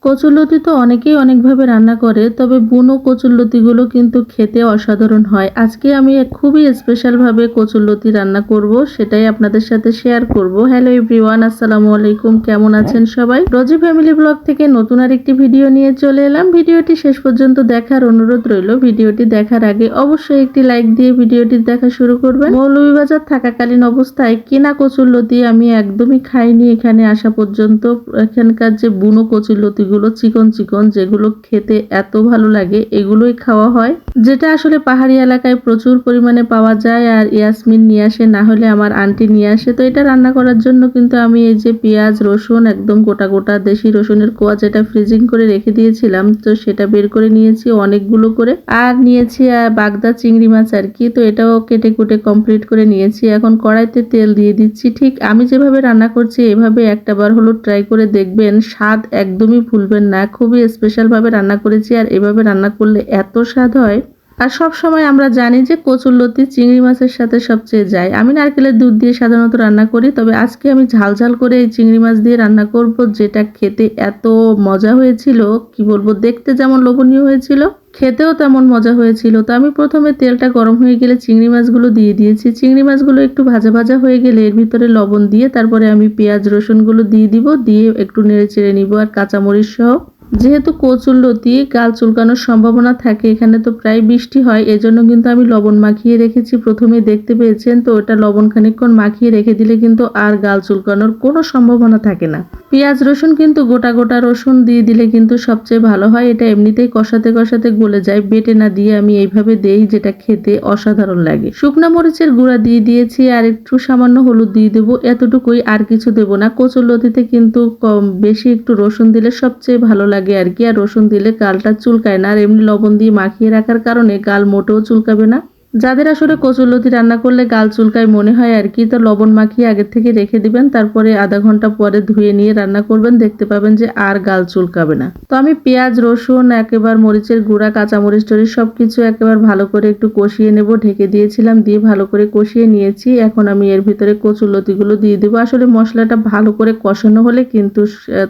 কচুরলতি তো অনেকেই অনেকভাবে রান্না করে, তবে বুনো কচুরলতিগুলো কিন্তু খেতে অসাধারণ হয়। আজকে আমি খুবই স্পেশালভাবে কচুরলতি রান্না করব, সেটাই আপনাদের সাথে শেয়ার করব। হ্যালো এভরিওয়ান, আসসালামু আলাইকুম। কেমন আছেন সবাই? রোজি ফ্যামিলি ব্লগ থেকে নতুন আরেকটি ভিডিও নিয়ে চলে এলাম। ভিডিওটি শেষ পর্যন্ত দেখার অনুরোধ রইল। ভিডিওটি দেখার আগে অবশ্যই একটি লাইক দিয়ে ভিডিওটি দেখা শুরু করবেন। মৌলভীবাজার থাকাকালীন অবস্থায় কিনা কচুরলতি আমি একদমই খাইনি এখানে আসা পর্যন্ত। এখানকার যে বুনো কচুরলতি গুলো চিকন চিকন, যেগুলো খেতে এত ভালো লাগে, এগুলোই খাওয়া হয়, যেটা আসলে পাহাড়ি এলাকায় প্রচুর পরিমাণে পাওয়া যায়। আর ইয়াসমিন নিয়ে আসে, না হলে আমার আন্টি নিয়ে আসে। তো এটা রান্না করার জন্য কিন্তু আমি এই যে পেঁয়াজ রসুন একদম গোটা গোটা দেশি রসুনের কোয়া, যেটা ফ্রিজিং করে রেখে দিয়েছিলাম, তো সেটা বের করে নিয়েছি অনেকগুলো করে। আর নিয়েছি বাগদা চিংড়ি মাছ আর কি, তো এটাও কেটে কুটে কমপ্লিট করে নিয়েছি। এখন কড়াইতে তেল দিয়ে দিচ্ছি। ঠিক আমি যেভাবে রান্না করছি এভাবে একটাবার হলো ট্রাই করে দেখবেন, স্বাদ একদমই ভুলবেন না। খুবই স্পেশাল ভাবে রান্না করেছি, আর এভাবে রান্না করলে এত স্বাদ হয়। আর সব সময় আমরা জানি যে কচুরলতি চিংড়ি মাছের সাথে সবচেয়ে যায়। আমি নারকেলের দুধ দিয়ে সাধারণত রান্না করি, তবে আজকে আমি ঝাল ঝাল করে এই চিংড়ি মাছ দিয়ে রান্না করব, যেটা খেতে এত মজা হয়েছিল, কি বলবো, দেখতে যেমন লোভনীয় হয়েছিল, খেতেও তেমন মজা হয়েছিল। তো আমি প্রথমে তেলটা গরম হয়ে গেলে চিংড়ি মাছগুলো দিয়ে দিয়েছি। চিংড়ি মাছগুলো একটু ভাজা ভাজা হয়ে গেলে এর ভিতরে লবণ দিয়ে তারপরে আমি পেঁয়াজ রসুনগুলো দিয়ে দিব, দিয়ে একটু নেড়ে চেড়ে নিব, আর কাঁচামরিচ সহ। যেহেতু কচুরলতি গাল চুলকানোর সম্ভাবনা থাকে, এখানে তো প্রায় বৃষ্টি হয়, এজন্য কিন্তু আমি লবণ মাখিয়ে রেখেছি। প্রথমে দেখতে পেয়েছেন তো, ওটা লবণ খানিকক্ষণ মাখিয়ে রেখে দিলে কিন্তু আর গাল চুলকানোর কোনো সম্ভাবনা থাকে না। পেঁয়াজ রসুন কিন্তু গোটা গোটা রসুন দিয়ে দিলে কিন্তু সবচেয়ে ভালো হয়। এটা এমনিতেই কষাতে কষাতে গলে যায়, বেটে না দিয়ে আমি এইভাবে দেই, যেটা খেতে অসাধারণ লাগে। শুকনা মরিচের গুঁড়া দিয়ে দিয়েছি, আর একটু সামান্য হলুদ দিয়ে দেবো, এতটুকুই, আর কিছু দেবো না। কচুরলতিতে কিন্তু কম বেশি একটু রসুন দিলে সবচেয়ে ভালো লাগে আর কি। আর রসুন দিলে গালটা চুলকায় না, আর এমনি লবণ দিয়ে মাখিয়ে রাখার কারণে গাল মোটেও চুলকাবে না। যাদের আসলে কচুরলতি রান্না করলে গাল চুলকায় মনে হয় আর কি, তো লবণ মাখিয়ে আগে থেকে রেখে দিবেন, তারপরে আধা ঘন্টা পরে ধুয়ে নিয়ে রান্না করবেন, দেখতে পাবেন যে আর গাল চুলকাবে না। তো আমি পেঁয়াজ রসুন একেবার মরিচের গুঁড়া কাঁচামরিচ টরিচ সবকিছু একেবারে ভালো করে একটু কষিয়ে নেব। ঢেকে দিয়েছিলাম, দিয়ে ভালো করে কষিয়ে নিয়েছি। এখন আমি এর ভিতরে কচুরলতিগুলো দিয়ে দেবো। আসলে মশলাটা ভালো করে কষানো হলে কিন্তু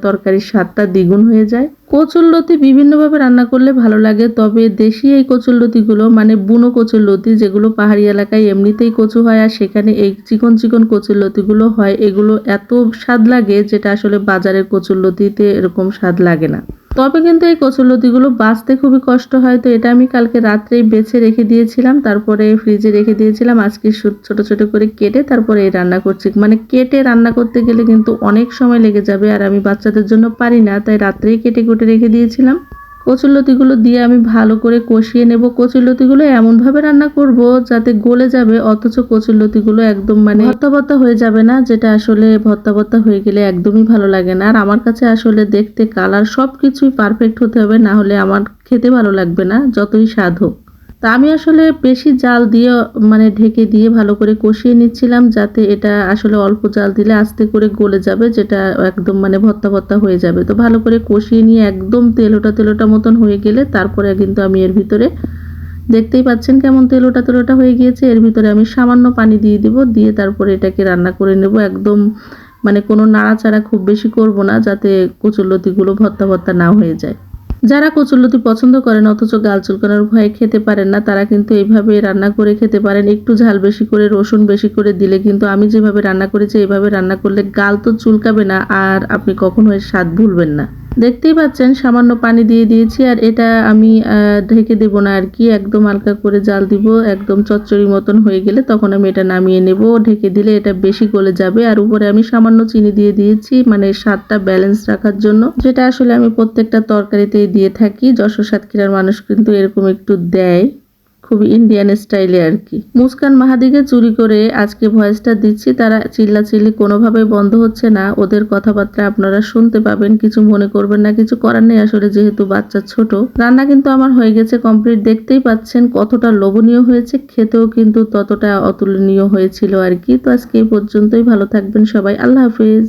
তরকারির স্বাদটা দ্বিগুণ হয়ে যায়। কচুরলতি বিভিন্নভাবে রান্না করলে ভালো লাগে, তবে দেশি এই কচুরলতিগুলো, মানে বুনো কচুরলতি, যেগুলো পাহাড়ি এলাকায় এমনিতেই কচু হয়, আর সেখানে এই চিকন চিকন কচুরলতিগুলো হয়, এগুলো এত স্বাদ লাগে, যেটা আসলে বাজারের কচুরলতিতে এরকম স্বাদ লাগে না। তবে কিন্তু এই কচুরলতিগুলো বাছতে খুবই কষ্ট হয়। তো এটা আমি কালকে রাত্রেই বেছে রেখে দিয়েছিলাম, তারপরে ফ্রিজে রেখে দিয়েছিলাম। আজকে ছোট ছোট করে কেটে তারপরে এই রান্না করছি। মানে কেটে রান্না করতে গেলে কিন্তু অনেক সময় লেগে যাবে, আর আমি বাচ্চাদের জন্য পারি না, তাই রাত্রেই কেটে কুটে রেখে দিয়েছিলাম। কচুরলতিগুলো দিয়ে আমি ভালো করে কষিয়ে নেব। কচুরলতিগুলো এমনভাবে রান্না করব যাতে গলে যাবে, অথচ কচুরলতিগুলো একদম মানে ভর্তা ভর্তা হয়ে যাবে না, যেটা আসলে ভর্তা ভর্তা হয়ে গেলে একদমই ভালো লাগে না। আর আমার কাছে আসলে দেখতে, কালার সবকিছুই পারফেক্ট হতে হবে, না হলে আমার খেতে ভালো লাগবে না, যতই স্বাদ হোক। তা আমি আসলে বেশি জাল দিয়ে, মানে ঢেকে দিয়ে ভালো করে কষিয়ে নিচ্ছিলাম, যাতে এটা আসলে অল্প জাল দিলে আস্তে করে গলে যাবে, যেটা একদম মানে ভর্তা ভর্তা হয়ে যাবে। তো ভালো করে কষিয়ে নিয়ে একদম তেলোটা তেলোটা মতন হয়ে গেলে তারপরে কিন্তু আমি এর ভিতরে, দেখতেই পাচ্ছেন কেমন তেলোটা তেলোটা হয়ে গিয়েছে, এর ভিতরে আমি সামান্য পানি দিয়ে দিব, দিয়ে তারপরে এটাকে রান্না করে নেব। একদম মানে কোনো নাড়াচাড়া খুব বেশি করব না, যাতে কচুরলতিগুলো ভর্তা ভর্তা না হয়ে যায়। যারা কচুরলতি পছন্দ করেন অথচ গাল চুলকানোর ভয়ে খেতে পারেন না, তারা কিন্তু এইভাবে রান্না করে খেতে পারেন। একটু ঝাল বেশি করে, রসুন বেশি করে দিলে কিন্তু, আমি যেভাবে রান্না করেছি এইভাবে রান্না করলে গাল তো চুলকাবে না, আর আপনি কখনো এর স্বাদ ভুলবেন না। দেখতেই পাচ্ছেন সামান্য পানি দিয়ে দিয়েছি, আর এটা আমি ঢেকে দেব না আর কি, একদম হালকা করে জাল দিব। একদম চচ্চড়ি মতন হয়ে গেলে তখন আমি এটা নামিয়ে নেব। ঢেকে দিলে এটা বেশি গলে যাবে। আর উপরে আমি সামান্য চিনি দিয়ে দিয়েছি, মানে স্বাদটা ব্যালেন্স রাখার জন্য, যেটা আসলে আমি প্রত্যেকটা তরকারিতেই দিয়ে থাকি। যশোর সাতক্ষীরার মানুষ কিন্তু এরকম একটু দেয়, খুবই ইন্ডিয়ান স্টাইলে আর কি। মুস্কান মাহাদিকে চুরি করে আজকে ভয়েসটা দিচ্ছি, তারা চিল্লাচিল্লি কোনোভাবেই বন্ধ হচ্ছে না। ওদের কথাবার্তা আপনারা শুনতে পাবেন, কিছু মনে করবেন না, কিছু করার নেই আসলে, যেহেতু বাচ্চা ছোট। রান্না কিন্তু আমার হয়ে গেছে কমপ্লিট, দেখতেই পাচ্ছেন কতটা লোভনীয় হয়েছে, খেতেও কিন্তু ততটা অতুলনীয় হয়েছিল আর কি। তো আজকে এই পর্যন্তই, ভালো থাকবেন সবাই, আল্লাহ হাফিজ।